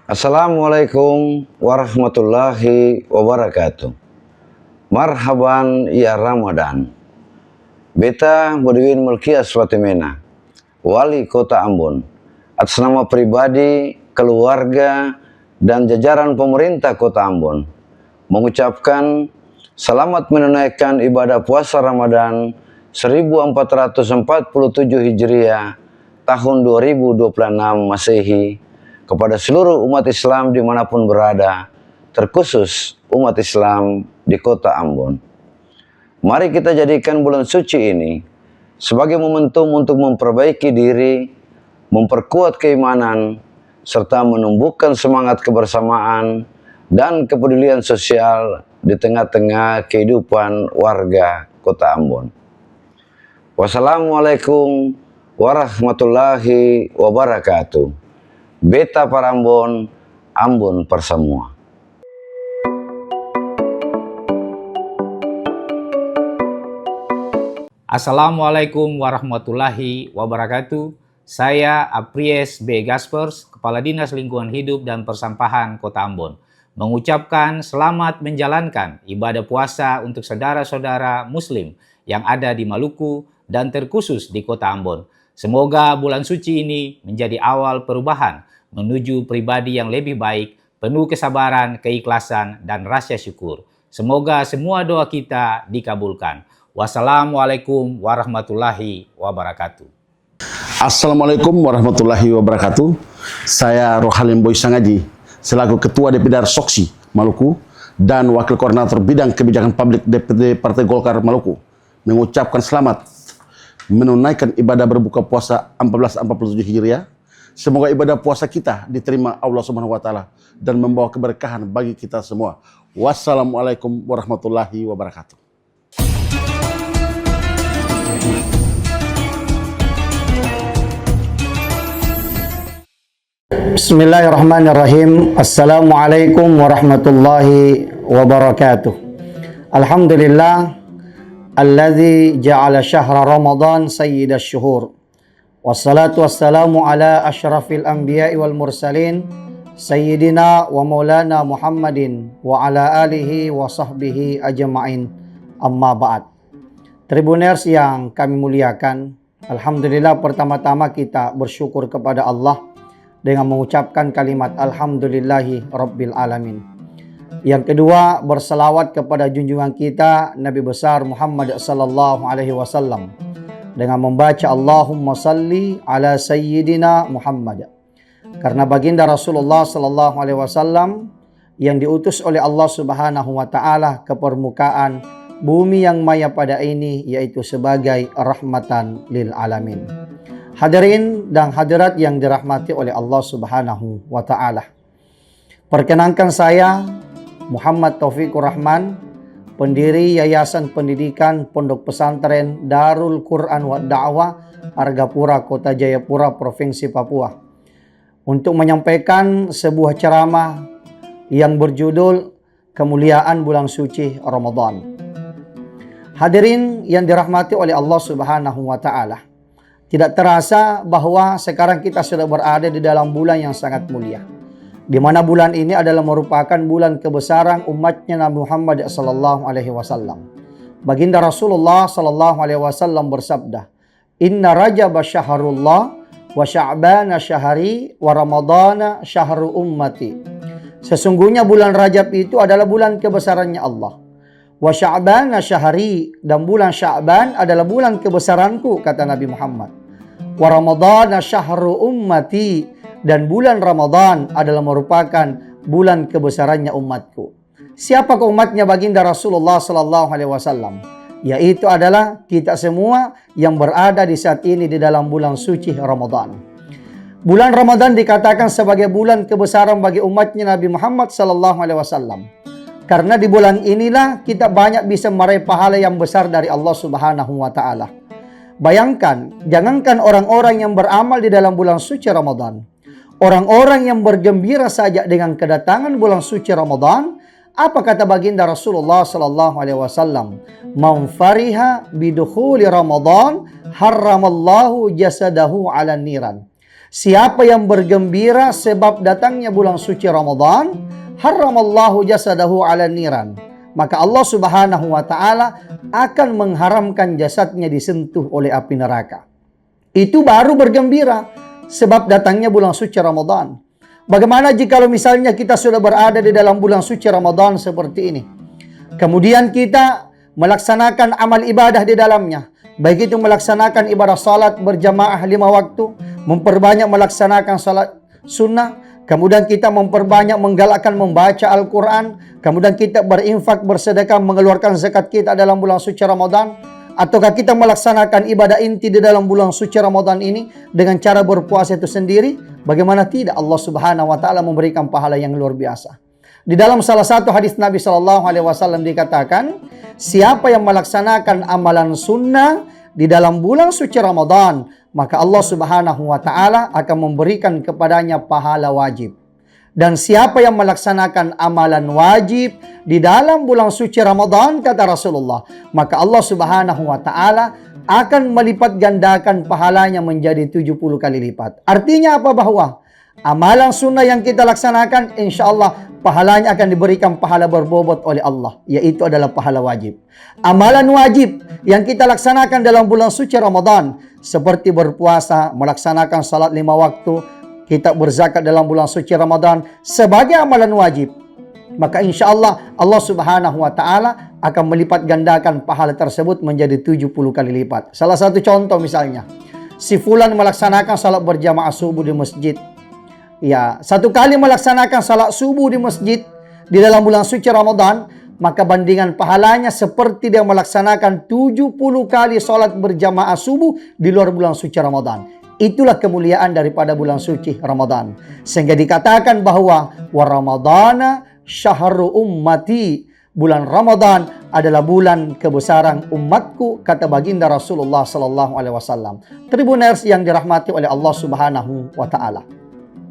Assalamualaikum warahmatullahi wabarakatuh. Marhaban ya Ramadan. Beta Bodiwin Mulkias Fatimena, Wali Kota Ambon, atas nama pribadi, keluarga, dan jajaran pemerintah Kota Ambon, mengucapkan selamat menunaikan ibadah puasa Ramadan 1447 Hijriah tahun 2026 Masehi kepada seluruh umat Islam dimanapun berada, terkhusus umat Islam di Kota Ambon. Mari kita jadikan bulan suci ini sebagai momentum untuk memperbaiki diri, memperkuat keimanan, serta menumbuhkan semangat kebersamaan dan kepedulian sosial di tengah-tengah kehidupan warga Kota Ambon. Wassalamualaikum warahmatullahi wabarakatuh. Beta Parambon, Ambon Persemua. Assalamualaikum warahmatullahi wabarakatuh. Saya Apries B. Gaspers, Kepala Dinas Lingkungan Hidup dan Persampahan Kota Ambon, mengucapkan selamat menjalankan ibadah puasa untuk saudara-saudara Muslim yang ada di Maluku dan terkhusus di Kota Ambon. Semoga bulan suci ini menjadi awal perubahan menuju pribadi yang lebih baik, penuh kesabaran, keikhlasan, dan rasa syukur. Semoga semua doa kita dikabulkan. Wassalamualaikum warahmatullahi wabarakatuh. Assalamualaikum warahmatullahi wabarakatuh. Saya Rohalim Boy Sangaji, selaku Ketua DPD Soksi Maluku dan Wakil Koordinator Bidang Kebijakan Publik DPD Partai Golkar Maluku, mengucapkan selamat menunaikan ibadah berbuka puasa 1447 Hijriah. Semoga ibadah puasa kita diterima Allah Subhanahu wa taala dan membawa keberkahan bagi kita semua. Wassalamualaikum warahmatullahi wabarakatuh. Bismillahirrahmanirrahim. Assalamualaikum warahmatullahi wabarakatuh. Alhamdulillah alladzi ja'ala syahra Ramadan sayyidash syuhur. Wassalatu wassalamu ala asyrafil anbiya'i wal mursalin sayyidina wa maulana Muhammadin wa ala alihi wa sahbihi ajma'in. Amma ba'd. Tribuners yang kami muliakan, alhamdulillah pertama-tama kita bersyukur kepada Allah dengan mengucapkan kalimat alhamdulillahi rabbil alamin. Yang kedua, berselawat kepada junjungan kita Nabi besar Muhammad sallallahu alaihi wasallam dengan membaca Allahumma salli ala sayyidina Muhammad. Karena baginda Rasulullah sallallahu alaihi wasallam yang diutus oleh Allah Subhanahu wa taala ke permukaan bumi yang maya pada ini, yaitu sebagai rahmatan lil alamin. Hadirin dan hadirat yang dirahmati oleh Allah Subhanahu wa taala. Perkenankan saya Muhammad Taufikur Rahman, pendiri Yayasan Pendidikan Pondok Pesantren Darul Quran wa Da'wah Argapura, Kota Jayapura, Provinsi Papua, untuk menyampaikan sebuah ceramah yang berjudul Kemuliaan Bulan Suci Ramadan. Hadirin yang dirahmati oleh Allah Subhanahu wa taala, tidak terasa bahwa sekarang kita sudah berada di dalam bulan yang sangat mulia, di mana bulan ini adalah merupakan bulan kebesaran umatnya Nabi Muhammad sallallahu alaihi wasallam. Baginda Rasulullah sallallahu alaihi wasallam bersabda, "Inna Rajab syahrullah wa Sya'ban syahri wa Ramadana syahru ummati." Sesungguhnya bulan Rajab itu adalah bulan kebesarannya Allah. Wa Sya'ban syahri, dan bulan Sya'ban adalah bulan kebesaranku, kata Nabi Muhammad. Wa Ramadana syahru ummati, dan bulan Ramadan adalah merupakan bulan kebesarannya umatku. Siapakah umatnya baginda Rasulullah sallallahu alaihi wasallam? Yaitu adalah kita semua yang berada di saat ini di dalam bulan suci Ramadan. Bulan Ramadan dikatakan sebagai bulan kebesaran bagi umatnya Nabi Muhammad sallallahu alaihi wasallam. Karena di bulan inilah kita banyak bisa meraih pahala yang besar dari Allah Subhanahu wa taala. Bayangkan, jangankan orang-orang yang beramal di dalam bulan suci Ramadan, orang-orang yang bergembira saja dengan kedatangan bulan suci Ramadan, apa kata baginda Rasulullah sallallahu alaihi wasallam? Man fariha bidukhuli Ramadan harramallahu jasadahu 'alan niran. Siapa yang bergembira sebab datangnya bulan suci Ramadan, haramallahu jasadahu ala niran. Maka Allah Subhanahu wa taala akan mengharamkan jasadnya disentuh oleh api neraka. Itu baru bergembira sebab datangnya bulan suci Ramadan. Bagaimana jika misalnya kita sudah berada di dalam bulan suci Ramadan seperti ini, kemudian kita melaksanakan amal ibadah di dalamnya, baik itu melaksanakan ibadah salat berjamaah 5 waktu, memperbanyak melaksanakan salat sunnah, kemudian kita memperbanyak menggalakkan membaca Al-Quran, kemudian kita berinfak, bersedekah, mengeluarkan zakat kita dalam bulan suci Ramadan, ataukah kita melaksanakan ibadah inti di dalam bulan suci Ramadan ini dengan cara berpuasa itu sendiri? Bagaimana tidak Allah Subhanahu wa taala memberikan pahala yang luar biasa. Di dalam salah satu hadis Nabi SAW dikatakan, siapa yang melaksanakan amalan sunnah di dalam bulan suci Ramadan, maka Allah Subhanahu wa taala akan memberikan kepadanya pahala wajib. Dan siapa yang melaksanakan amalan wajib di dalam bulan suci Ramadan, kata Rasulullah, maka Allah Subhanahu wa taala akan melipat gandakan pahalanya menjadi 70 kali lipat. Artinya apa? Bahwa amalan sunnah yang kita laksanakan, insya Allah pahalanya akan diberikan pahala berbobot oleh Allah, yaitu adalah pahala wajib. Amalan wajib yang kita laksanakan dalam bulan suci Ramadan, seperti berpuasa, melaksanakan salat 5 waktu, kita berzakat dalam bulan suci Ramadan sebagai amalan wajib, maka insya Allah Allah Subhanahu wa taala akan melipat gandakan pahala tersebut menjadi 70 kali lipat. Salah satu contoh misalnya, si fulan melaksanakan salat berjamaah subuh di masjid. Ya, satu kali melaksanakan salat subuh di masjid di dalam bulan suci Ramadan, maka bandingan pahalanya seperti dia melaksanakan 70 kali salat berjamaah subuh di luar bulan suci Ramadan. Itulah kemuliaan daripada bulan suci Ramadan. Sehingga dikatakan bahwa wa Ramadana syahru ummati. Bulan Ramadan adalah bulan kebesaran umatku, kata baginda Rasulullah sallallahu alaihi wasallam. Tribuners yang dirahmati oleh Allah Subhanahu wa taala.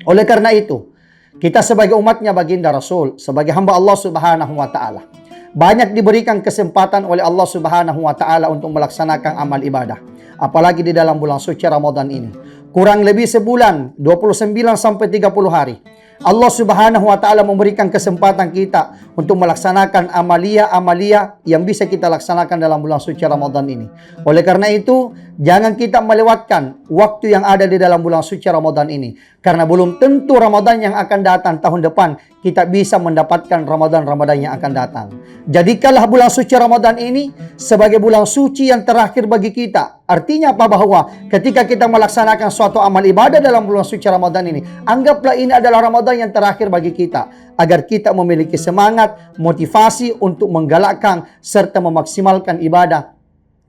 Oleh karena itu, kita sebagai umatnya baginda Rasul, sebagai hamba Allah Subhanahu wa taala, banyak diberikan kesempatan oleh Allah Subhanahu wa taala untuk melaksanakan amal ibadah. Apalagi di dalam bulan suci Ramadan ini. Kurang lebih sebulan, 29 sampai 30 hari. Allah Subhanahu wa taala memberikan kesempatan kita untuk melaksanakan amalia-amalia yang bisa kita laksanakan dalam bulan suci Ramadan ini. Oleh karena itu, jangan kita melewatkan waktu yang ada di dalam bulan suci Ramadan ini. Karena belum tentu Ramadan yang akan datang tahun depan kita bisa mendapatkan Ramadan yang akan datang. Jadikanlah bulan suci Ramadan ini sebagai bulan suci yang terakhir bagi kita. Artinya apa? Bahwa ketika kita melaksanakan suatu amal ibadah dalam bulan suci Ramadan ini, anggaplah ini adalah Ramadan yang terakhir bagi kita, agar kita memiliki semangat, motivasi untuk menggalakkan serta memaksimalkan ibadah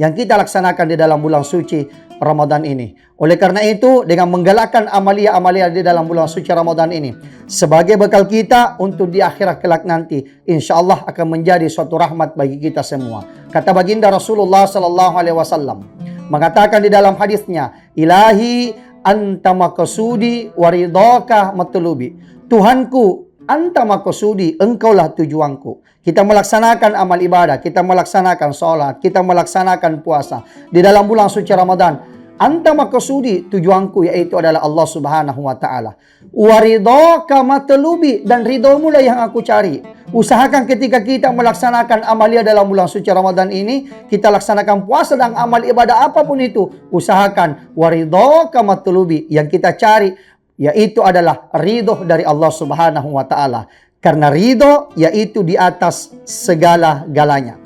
yang kita laksanakan di dalam bulan suci Ramadan ini. Oleh karena itu, dengan menggalakkan amalia-amalia di dalam bulan suci Ramadan ini sebagai bekal kita untuk di akhirat kelak nanti, insya Allah akan menjadi suatu rahmat bagi kita semua. Kata baginda Rasulullah sallallahu alaihi wasallam mengatakan di dalam hadisnya, ilahi anta maqsudi waridaka matlubi. Tuhanku, anta maqsudi, engkaulah tujuanku. Kita melaksanakan amal ibadah, kita melaksanakan sholat, kita melaksanakan puasa di dalam bulan suci Ramadan. Anta maqsudi, tujuanku yaitu adalah Allah Subhanahu wa taala. Waridaka matlubi, dan ridhomu lah yang aku cari. Usahakan ketika kita melaksanakan amalia dalam bulan suci Ramadan ini, kita laksanakan puasa dan amal ibadah apapun itu, usahakan waridaka matlubi, yang kita cari yaitu adalah ridho dari Allah Subhanahu wa taala. Karena ridho yaitu di atas segala-galanya.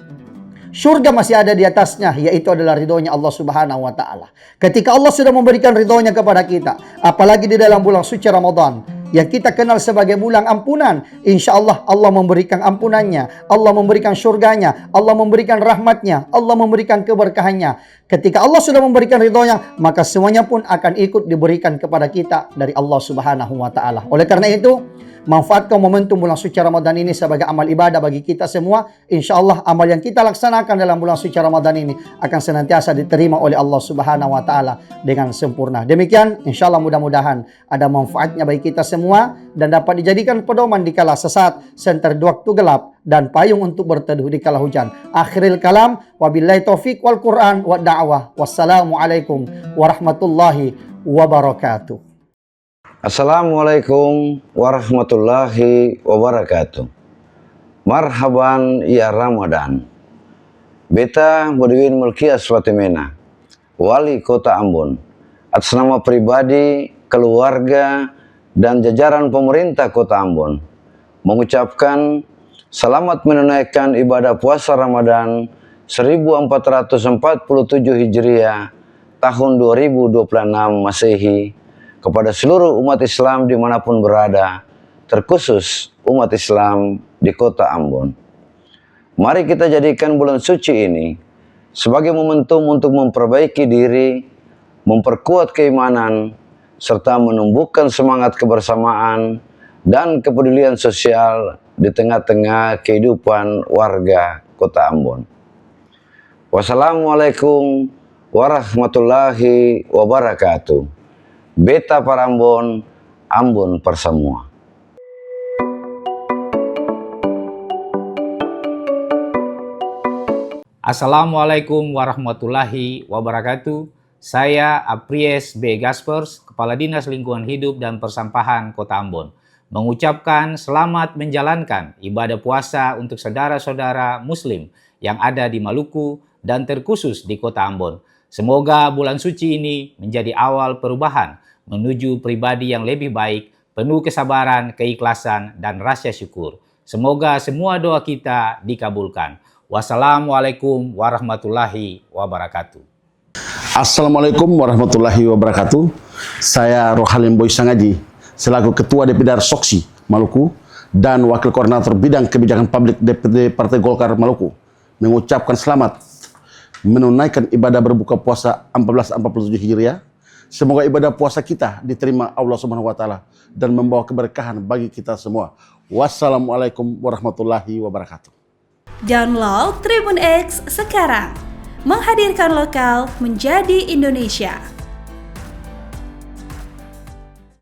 Surga masih ada di atasnya, yaitu adalah ridhonya Allah Subhanahu wa taala. Ketika Allah sudah memberikan ridhonya kepada kita, apalagi di dalam bulan suci Ramadan yang kita kenal sebagai bulan ampunan, insya Allah Allah memberikan ampunannya, Allah memberikan surganya, Allah memberikan rahmatnya, Allah memberikan keberkahannya. Ketika Allah sudah memberikan ridhonya, maka semuanya pun akan ikut diberikan kepada kita dari Allah Subhanahu wa taala. Oleh karena itu, manfaatkan momentum bulan suci Ramadan ini sebagai amal ibadah bagi kita semua. Insya Allah amal yang kita laksanakan dalam bulan suci Ramadan ini akan senantiasa diterima oleh Allah Subhanahu wa taala dengan sempurna. Demikian, insya Allah mudah-mudahan ada manfaatnya bagi kita semua dan dapat dijadikan pedoman di kala sesat, senter di waktu gelap, dan payung untuk berteduh di kala hujan. Akhiril kalam, wabillahi taufiq wal Qur'an wa da'wah. Wassalamualaikum warahmatullahi wabarakatuh. Assalamualaikum warahmatullahi wabarakatuh. Marhaban ya Ramadan. Beta Bodiwin Mulkias Fatimena, Wali Kota Ambon, atas nama pribadi, keluarga, dan jajaran pemerintah Kota Ambon, mengucapkan selamat menunaikan ibadah puasa Ramadan 1447 Hijriah tahun 2026 Masehi kepada seluruh umat Islam dimanapun berada, terkhusus umat Islam di Kota Ambon. Mari kita jadikan bulan suci ini sebagai momentum untuk memperbaiki diri, memperkuat keimanan, serta menumbuhkan semangat kebersamaan dan kepedulian sosial di tengah-tengah kehidupan warga Kota Ambon. Wassalamualaikum warahmatullahi wabarakatuh. Beta Parambon, Ambon Persemua. Assalamualaikum warahmatullahi wabarakatuh. Saya Apries B. Gaspers, Kepala Dinas Lingkungan Hidup dan Persampahan Kota Ambon, mengucapkan selamat menjalankan ibadah puasa untuk saudara-saudara Muslim yang ada di Maluku dan terkhusus di Kota Ambon. Semoga bulan suci ini menjadi awal perubahan menuju pribadi yang lebih baik, penuh kesabaran, keikhlasan, dan rasa syukur. Semoga semua doa kita dikabulkan. Wassalamualaikum warahmatullahi wabarakatuh. Assalamualaikum warahmatullahi wabarakatuh. Saya Rohalim Boy Sangaji, selaku Ketua DPD Soksi Maluku dan Wakil Koordinator Bidang Kebijakan Publik DPD Partai Golkar Maluku, mengucapkan selamat menunaikan ibadah berbuka puasa 1447 Hijriah. Semoga ibadah puasa kita diterima Allah Subhanahu wa taala dan membawa keberkahan bagi kita semua. Wassalamualaikum warahmatullahi wabarakatuh. Download Tribun X sekarang. Menghadirkan lokal menjadi Indonesia.